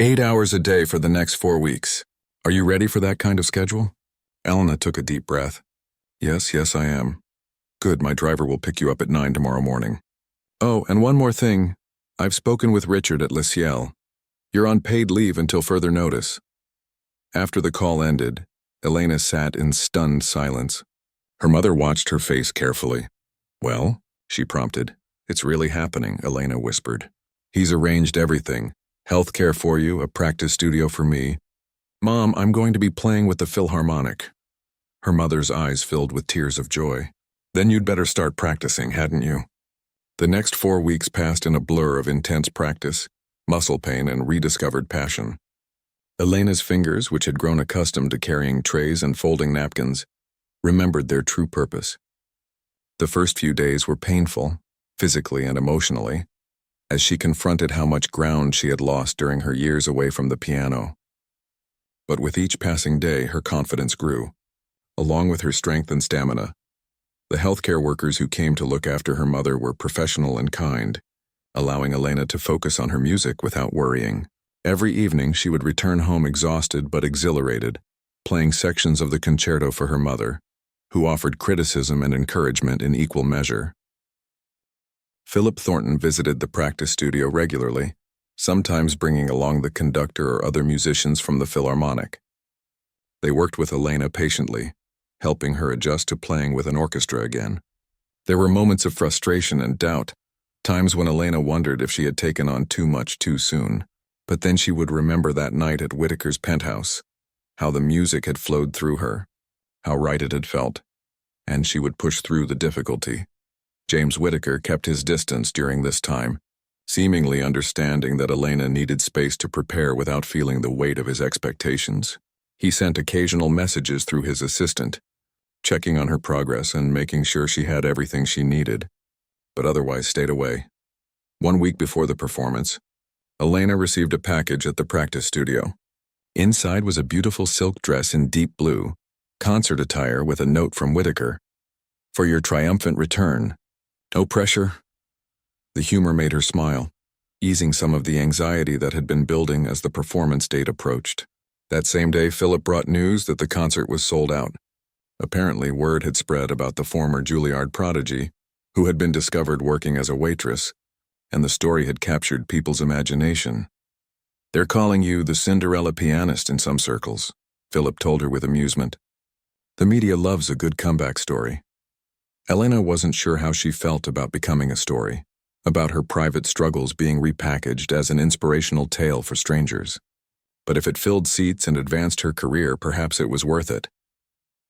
8 hours a day for the next 4 weeks. Are you ready for that kind of schedule? Elena took a deep breath. Yes, I am. Good, my driver will pick you up at 9 tomorrow morning. Oh, and one more thing. I've spoken with Richard at Le Ciel. You're on paid leave until further notice. After the call ended, Elena sat in stunned silence. Her mother watched her face carefully. Well, she prompted. It's really happening, Elena whispered. He's arranged everything. Health care for you, a practice studio for me. Mom, I'm going to be playing with the Philharmonic. Her mother's eyes filled with tears of joy. Then you'd better start practicing, hadn't you? The next 4 weeks passed in a blur of intense practice, muscle pain, and rediscovered passion. Elena's fingers, which had grown accustomed to carrying trays and folding napkins, remembered their true purpose. The first few days were painful, physically and emotionally, as she confronted how much ground she had lost during her years away from the piano. But with each passing day, her confidence grew, along with her strength and stamina. The healthcare workers who came to look after her mother were professional and kind, allowing Elena to focus on her music without worrying. Every evening, she would return home exhausted but exhilarated, playing sections of the concerto for her mother, who offered criticism and encouragement in equal measure. Philip Thornton visited the practice studio regularly, sometimes bringing along the conductor or other musicians from the Philharmonic. They worked with Elena patiently, helping her adjust to playing with an orchestra again. There were moments of frustration and doubt, times when Elena wondered if she had taken on too much too soon. But then she would remember that night at Whitaker's penthouse, how the music had flowed through her, how right it had felt, and she would push through the difficulty. James Whitaker kept his distance during this time, seemingly understanding that Elena needed space to prepare without feeling the weight of his expectations. He sent occasional messages through his assistant, checking on her progress and making sure she had everything she needed, but otherwise stayed away. 1 week before the performance, Elena received a package at the practice studio. Inside was a beautiful silk dress in deep blue, concert attire with a note from Whitaker. for your triumphant return. No pressure." The humor made her smile, easing some of the anxiety that had been building as the performance date approached. That same day, Philip brought news that the concert was sold out. Apparently, word had spread about the former Juilliard prodigy, who had been discovered working as a waitress, and the story had captured people's imagination. "They're calling you the Cinderella pianist in some circles," Philip told her with amusement. "The media loves a good comeback story." Elena wasn't sure how she felt about becoming a story, about her private struggles being repackaged as an inspirational tale for strangers. But if it filled seats and advanced her career, perhaps it was worth it.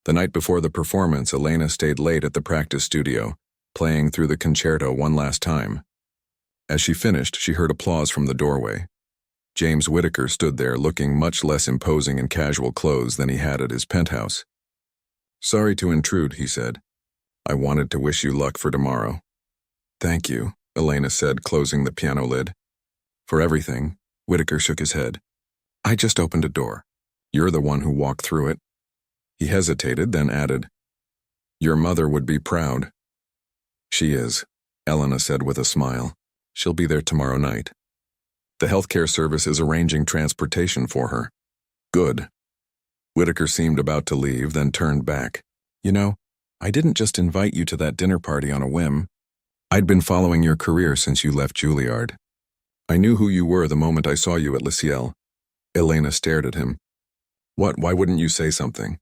The night before the performance, Elena stayed late at the practice studio, playing through the concerto one last time. As she finished, she heard applause from the doorway. James Whittaker stood there, looking much less imposing in casual clothes than he had at his penthouse. "Sorry to intrude," he said. "I wanted to wish you luck for tomorrow." "Thank you," Elena said, closing the piano lid. "For everything," Whittaker shook his head. "I just opened a door. You're the one who walked through it." He hesitated, then added, "Your mother would be proud." "She is," Elena said with a smile. "She'll be there tomorrow night. The healthcare service is arranging transportation for her." "Good." Whittaker seemed about to leave, then turned back. "You know, I didn't just invite you to that dinner party on a whim. I'd been following your career since you left Juilliard. I knew who you were the moment I saw you at Le Ciel." Elena stared at him. "What, why wouldn't you say something?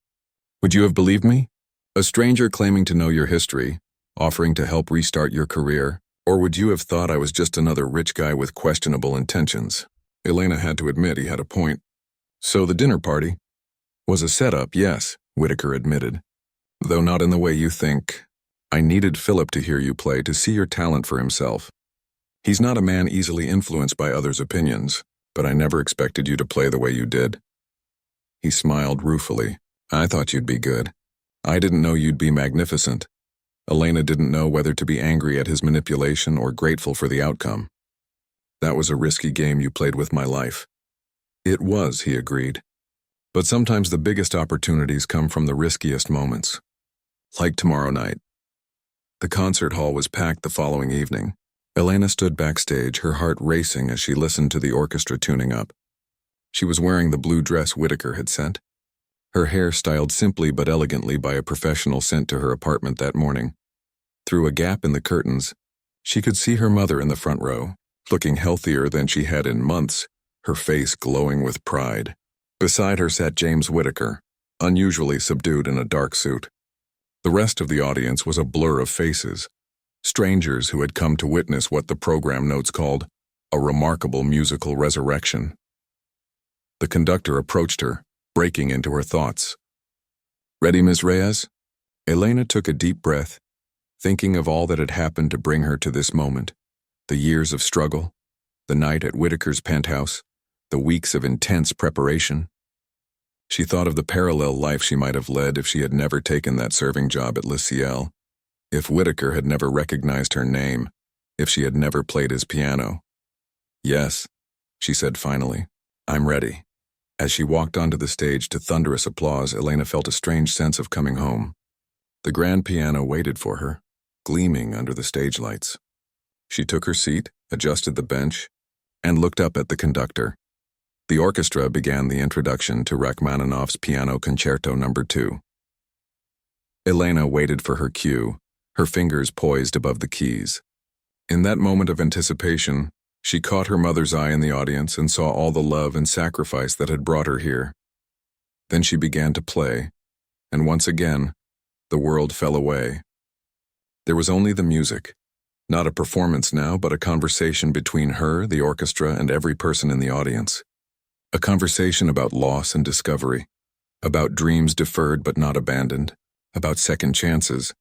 Would you have believed me? A stranger claiming to know your history, offering to help restart your career? Or would you have thought I was just another rich guy with questionable intentions?" Elena had to admit he had a point. "So the dinner party was a setup, yes," Whittaker admitted. "Though not in the way you think. I needed Philip to hear you play, to see your talent for himself. He's not a man easily influenced by others' opinions, but I never expected you to play the way you did." He smiled ruefully. "I thought you'd be good. I didn't know you'd be magnificent." Elena didn't know whether to be angry at his manipulation or grateful for the outcome. "That was a risky game you played with my life." "It was," he agreed. "But sometimes the biggest opportunities come from the riskiest moments. Like tomorrow night." The concert hall was packed the following evening. Elena stood backstage, her heart racing as she listened to the orchestra tuning up. She was wearing the blue dress Whittaker had sent, her hair styled simply but elegantly by a professional sent to her apartment that morning. Through a gap in the curtains, she could see her mother in the front row, looking healthier than she had in months, her face glowing with pride. Beside her sat James Whittaker, unusually subdued in a dark suit. The rest of the audience was a blur of faces, strangers who had come to witness what the program notes called a remarkable musical resurrection. The conductor approached her, breaking into her thoughts. "Ready, Miss Reyes?" Elena took a deep breath, thinking of all that had happened to bring her to this moment, the years of struggle, the night at Whittaker's penthouse, the weeks of intense preparation. She thought of the parallel life she might have led if she had never taken that serving job at Le Ciel, if Whittaker had never recognized her name, if she had never played his piano. "Yes," she said finally, "I'm ready." As she walked onto the stage to thunderous applause, Elena felt a strange sense of coming home. The grand piano waited for her, gleaming under the stage lights. She took her seat, adjusted the bench, and looked up at the conductor. The orchestra began the introduction to Rachmaninoff's Piano Concerto No. 2. Elena waited for her cue, her fingers poised above the keys. In that moment of anticipation, she caught her mother's eye in the audience and saw all the love and sacrifice that had brought her here. Then she began to play, and once again, the world fell away. There was only the music, not a performance now, but a conversation between her, the orchestra, and every person in the audience. A conversation about loss and discovery, about dreams deferred but not abandoned, about second chances.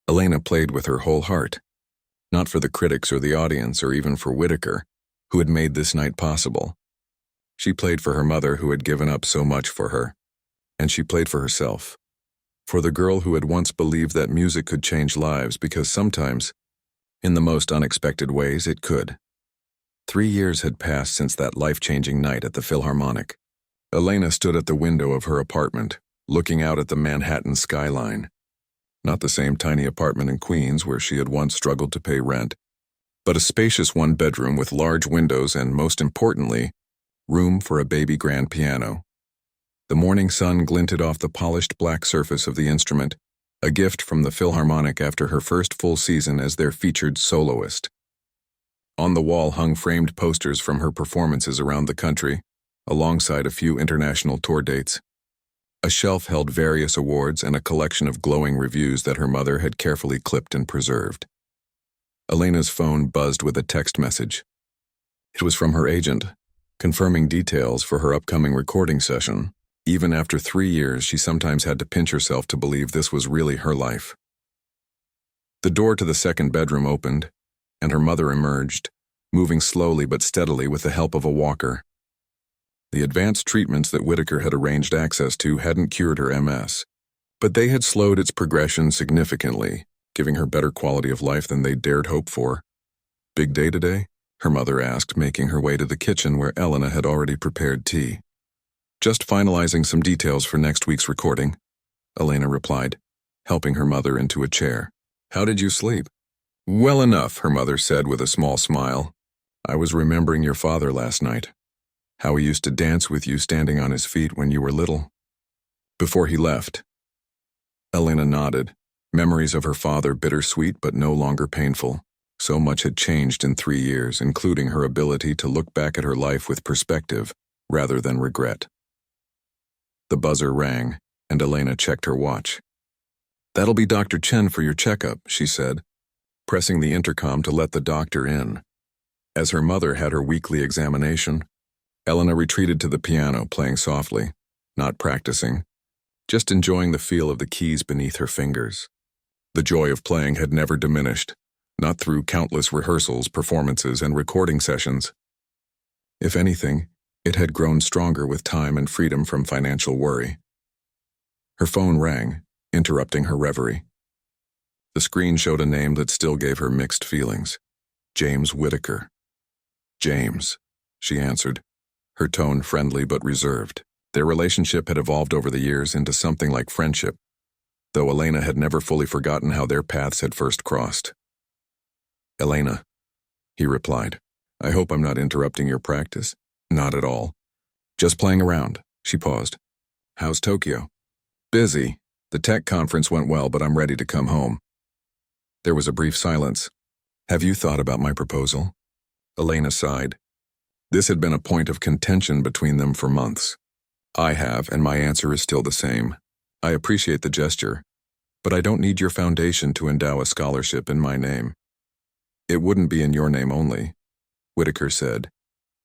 Elena played with her whole heart, not for the critics or the audience or even for Whittaker, who had made this night possible. She played for her mother who had given up so much for her, and she played for herself, for the girl who had once believed that music could change lives because sometimes, in the most unexpected ways, it could. 3 years had passed since that life-changing night at the Philharmonic. Elena stood at the window of her apartment, looking out at the Manhattan skyline. Not the same tiny apartment in Queens where she had once struggled to pay rent, but a spacious one-bedroom with large windows and, most importantly, room for a baby grand piano. The morning sun glinted off the polished black surface of the instrument, a gift from the Philharmonic after her first full season as their featured soloist. On the wall hung framed posters from her performances around the country, alongside a few international tour dates. A shelf held various awards and a collection of glowing reviews that her mother had carefully clipped and preserved. Elena's phone buzzed with a text message. It was from her agent, confirming details for her upcoming recording session. Even after 3 years, she sometimes had to pinch herself to believe this was really her life. The door to the second bedroom opened, and her mother emerged, moving slowly but steadily with the help of a walker. The advanced treatments that Whitaker had arranged access to hadn't cured her MS, but they had slowed its progression significantly, giving her better quality of life than they dared hope for. "Big day today?" her mother asked, making her way to the kitchen where Elena had already prepared tea. "Just finalizing some details for next week's recording," Elena replied, helping her mother into a chair. "How did you sleep?" "Well enough," her mother said with a small smile. "I was remembering your father last night. How he used to dance with you standing on his feet when you were little." "Before he left." Elena nodded. Memories of her father bittersweet but no longer painful. So much had changed in 3 years, including her ability to look back at her life with perspective rather than regret. The buzzer rang, and Elena checked her watch. "That'll be Dr. Chen for your checkup," she said, pressing the intercom to let the doctor in. As her mother had her weekly examination, Elena retreated to the piano, playing softly, not practicing, just enjoying the feel of the keys beneath her fingers. The joy of playing had never diminished, not through countless rehearsals, performances, and recording sessions. If anything, it had grown stronger with time and freedom from financial worry. Her phone rang, interrupting her reverie. The screen showed a name that still gave her mixed feelings. James Whitaker. "James," she answered, her tone friendly but reserved. Their relationship had evolved over the years into something like friendship, though Elena had never fully forgotten how their paths had first crossed. "Elena," he replied, "I hope I'm not interrupting your practice." "Not at all. Just playing around." She paused. "How's Tokyo?" "Busy. The tech conference went well, but I'm ready to come home." There was a brief silence. "Have you thought about my proposal?" Elena sighed. This had been a point of contention between them for months. "I have, and my answer is still the same. I appreciate the gesture, but I don't need your foundation to endow a scholarship in my name." "It wouldn't be in your name only," Whitaker said,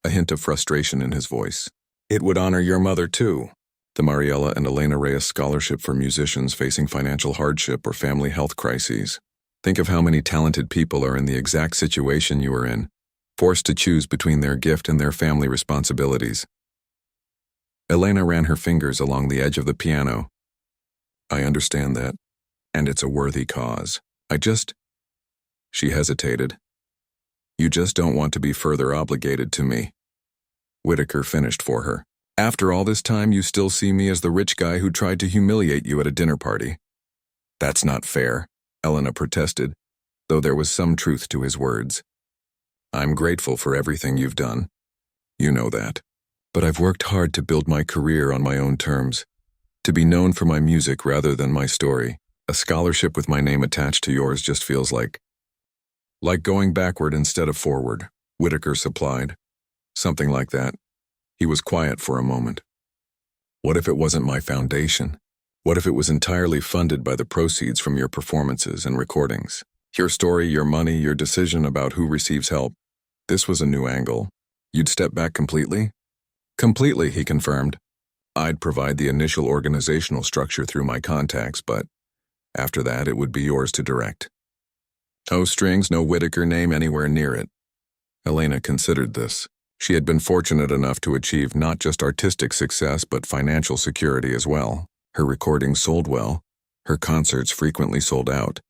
a hint of frustration in his voice. "It would honor your mother, too. The Mariella and Elena Reyes Scholarship for musicians facing financial hardship or family health crises. Think of how many talented people are in the exact situation you are in, forced to choose between their gift and their family responsibilities." Elena ran her fingers along the edge of the piano. "I understand that, and it's a worthy cause. She hesitated. "You just don't want to be further obligated to me." Whitaker finished for her. "After all this time, you still see me as the rich guy who tried to humiliate you at a dinner party." "That's not fair," Elena protested, though there was some truth to his words. "I'm grateful for everything you've done. You know that. But I've worked hard to build my career on my own terms, to be known for my music rather than my story. A scholarship with my name attached to yours just feels like going backward instead of forward," Whitaker supplied. "Something like that." He was quiet for a moment. "What if it wasn't my foundation? What if it was entirely funded by the proceeds from your performances and recordings? Your story, your money, your decision about who receives help." This was a new angle. "You'd step back completely?" "Completely," he confirmed. "I'd provide the initial organizational structure through my contacts, but after that it would be yours to direct." "No strings, no Whitaker name anywhere near it." Elena considered this. She had been fortunate enough to achieve not just artistic success but financial security as well. Her recordings sold well, her concerts frequently sold out,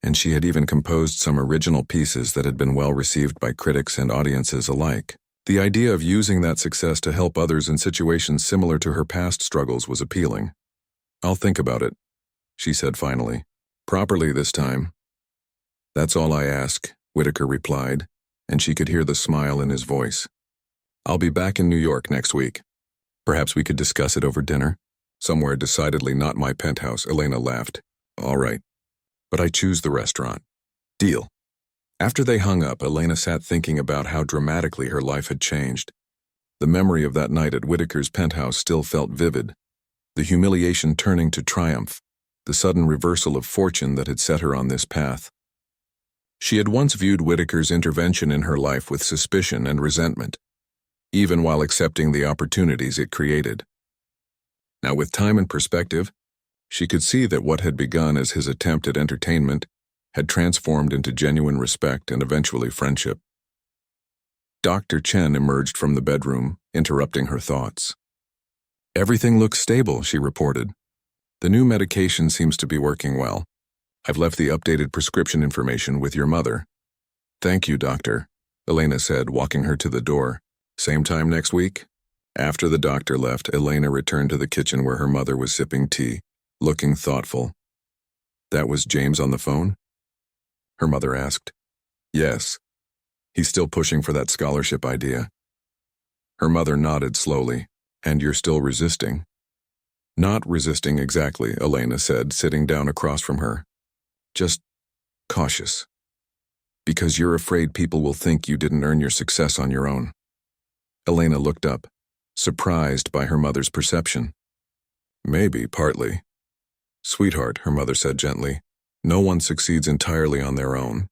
and she had even composed some original pieces that had been well received by critics and audiences alike. The idea of using that success to help others in situations similar to her past struggles was appealing. "I'll think about it," she said finally. Properly this time. That's all I ask, Whitaker replied, and she could hear the smile in his voice. I'll be back in New York next week. Perhaps we could discuss it over dinner? Somewhere decidedly not my penthouse, Elena laughed. All right. But I choose the restaurant. Deal. After they hung up, Elena sat thinking about how dramatically her life had changed. The memory of that night at Whitaker's penthouse still felt vivid. The humiliation turning to triumph, the sudden reversal of fortune that had set her on this path. She had once viewed Whitaker's intervention in her life with suspicion and resentment, even while accepting the opportunities it created. Now, with time and perspective, she could see that what had begun as his attempt at entertainment had transformed into genuine respect and eventually friendship. Dr. Chen emerged from the bedroom, interrupting her thoughts. Everything looks stable, she reported. The new medication seems to be working well. I've left the updated prescription information with your mother. Thank you, doctor, Elena said, walking her to the door. Same time next week? After the doctor left, Elena returned to the kitchen where her mother was sipping tea, looking thoughtful. That was James on the phone? Her mother asked. Yes. He's still pushing for that scholarship idea. Her mother nodded slowly. And you're still resisting? Not resisting exactly, Elena said, sitting down across from her. Just cautious. Because you're afraid people will think you didn't earn your success on your own. Elena looked up, surprised by her mother's perception. Maybe, partly. Sweetheart, her mother said gently, no one succeeds entirely on their own.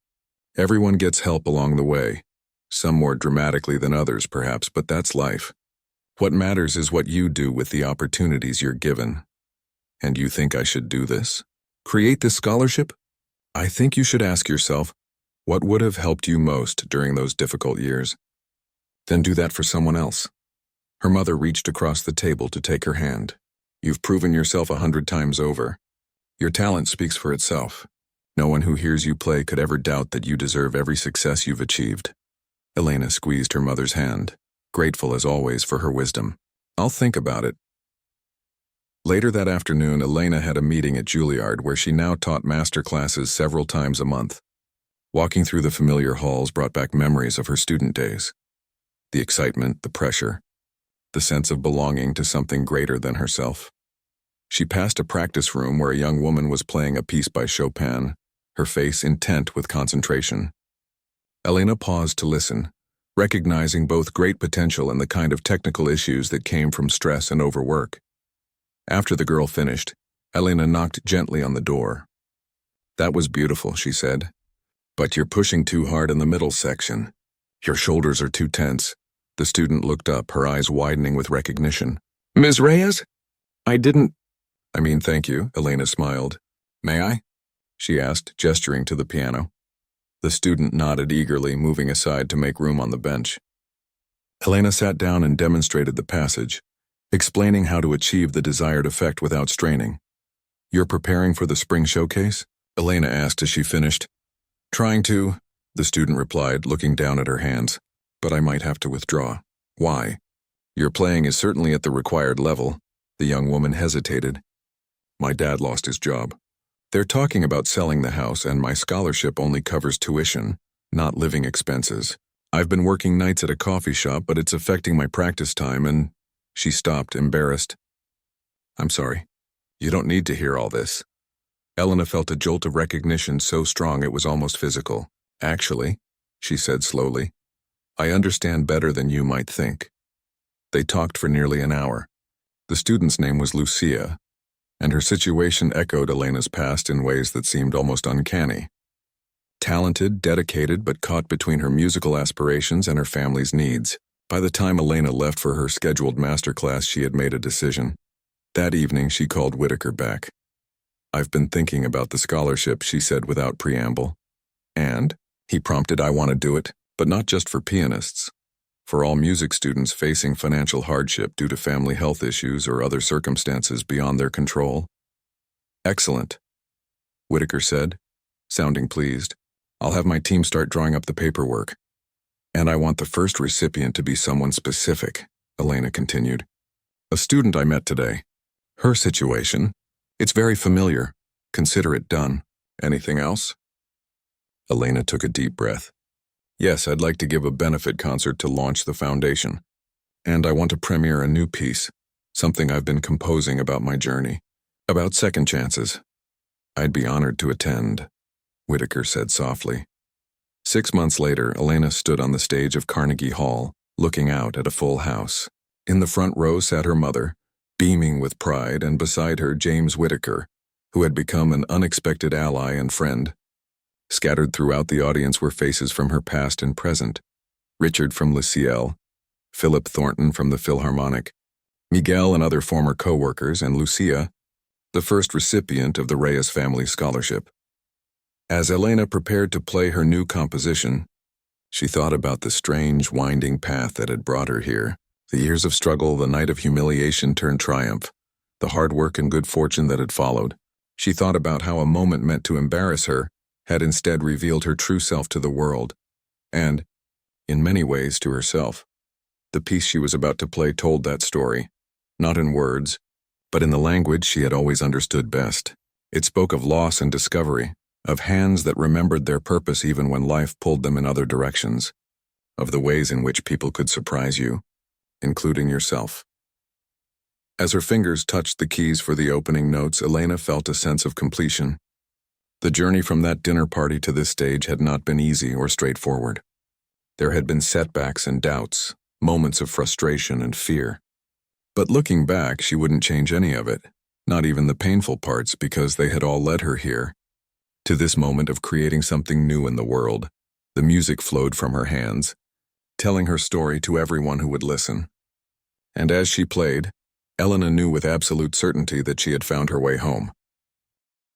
Everyone gets help along the way, some more dramatically than others perhaps, but that's life. What matters is what you do with the opportunities you're given. And you think I should do this? Create this scholarship? I think you should ask yourself, what would have helped you most during those difficult years? Then do that for someone else. Her mother reached across the table to take her hand. You've proven yourself 100 times over. Your talent speaks for itself. No one who hears you play could ever doubt that you deserve every success you've achieved. Elena squeezed her mother's hand, grateful as always for her wisdom. I'll think about it. Later that afternoon, Elena had a meeting at Juilliard where she now taught master classes several times a month. Walking through the familiar halls brought back memories of her student days. The excitement, the pressure, the sense of belonging to something greater than herself. She passed a practice room where a young woman was playing a piece by Chopin, her face intent with concentration. Elena paused to listen, recognizing both great potential and the kind of technical issues that came from stress and overwork. After the girl finished, Elena knocked gently on the door. That was beautiful, she said. But you're pushing too hard in the middle section. Your shoulders are too tense. The student looked up, her eyes widening with recognition. Ms. Reyes? Thank you, Elena smiled. May I? She asked, gesturing to the piano. The student nodded eagerly, moving aside to make room on the bench. Elena sat down and demonstrated the passage, explaining how to achieve the desired effect without straining. You're preparing for the spring showcase? Elena asked as she finished. Trying to, the student replied, looking down at her hands. But I might have to withdraw. Why? Your playing is certainly at the required level. The young woman hesitated. My dad lost his job. They're talking about selling the house, and my scholarship only covers tuition, not living expenses. I've been working nights at a coffee shop, but it's affecting my practice time, and... She stopped, embarrassed. I'm sorry. You don't need to hear all this. Elena felt a jolt of recognition so strong it was almost physical. Actually, she said slowly, I understand better than you might think. They talked for nearly an hour. The student's name was Lucia, and her situation echoed Elena's past in ways that seemed almost uncanny. Talented, dedicated, but caught between her musical aspirations and her family's needs. By the time Elena left for her scheduled masterclass, she had made a decision. That evening, she called Whitaker back. I've been thinking about the scholarship, she said without preamble. And? He prompted. I want to do it, but not just for pianists. For all music students facing financial hardship due to family health issues or other circumstances beyond their control. Excellent, Whitaker said, sounding pleased. I'll have my team start drawing up the paperwork. And I want the first recipient to be someone specific, Elena continued. A student I met today. Her situation. It's very familiar. Consider it done. Anything else? Elena took a deep breath. Yes, I'd like to give a benefit concert to launch the foundation. And I want to premiere a new piece, something I've been composing about my journey, about second chances. I'd be honored to attend, Whitaker said softly. 6 months later, Elena stood on the stage of Carnegie Hall, looking out at a full house. In the front row sat her mother, beaming with pride, and beside her James Whitaker, who had become an unexpected ally and friend. Scattered throughout the audience were faces from her past and present. Richard from Lucille, Philip Thornton from the Philharmonic, Miguel and other former co-workers, and Lucia, the first recipient of the Reyes Family Scholarship. As Elena prepared to play her new composition, she thought about the strange, winding path that had brought her here, the years of struggle, the night of humiliation turned triumph, the hard work and good fortune that had followed. She thought about how a moment meant to embarrass her had instead revealed her true self to the world, and, in many ways, to herself. The piece she was about to play told that story, not in words, but in the language she had always understood best. It spoke of loss and discovery, of hands that remembered their purpose even when life pulled them in other directions, of the ways in which people could surprise you, including yourself. As her fingers touched the keys for the opening notes, Elena felt a sense of completion. The journey from that dinner party to this stage had not been easy or straightforward. There had been setbacks and doubts, moments of frustration and fear. But looking back, she wouldn't change any of it, not even the painful parts, because they had all led her here, to this moment of creating something new in the world. The music flowed from her hands, telling her story to everyone who would listen. And as she played, Elena knew with absolute certainty that she had found her way home.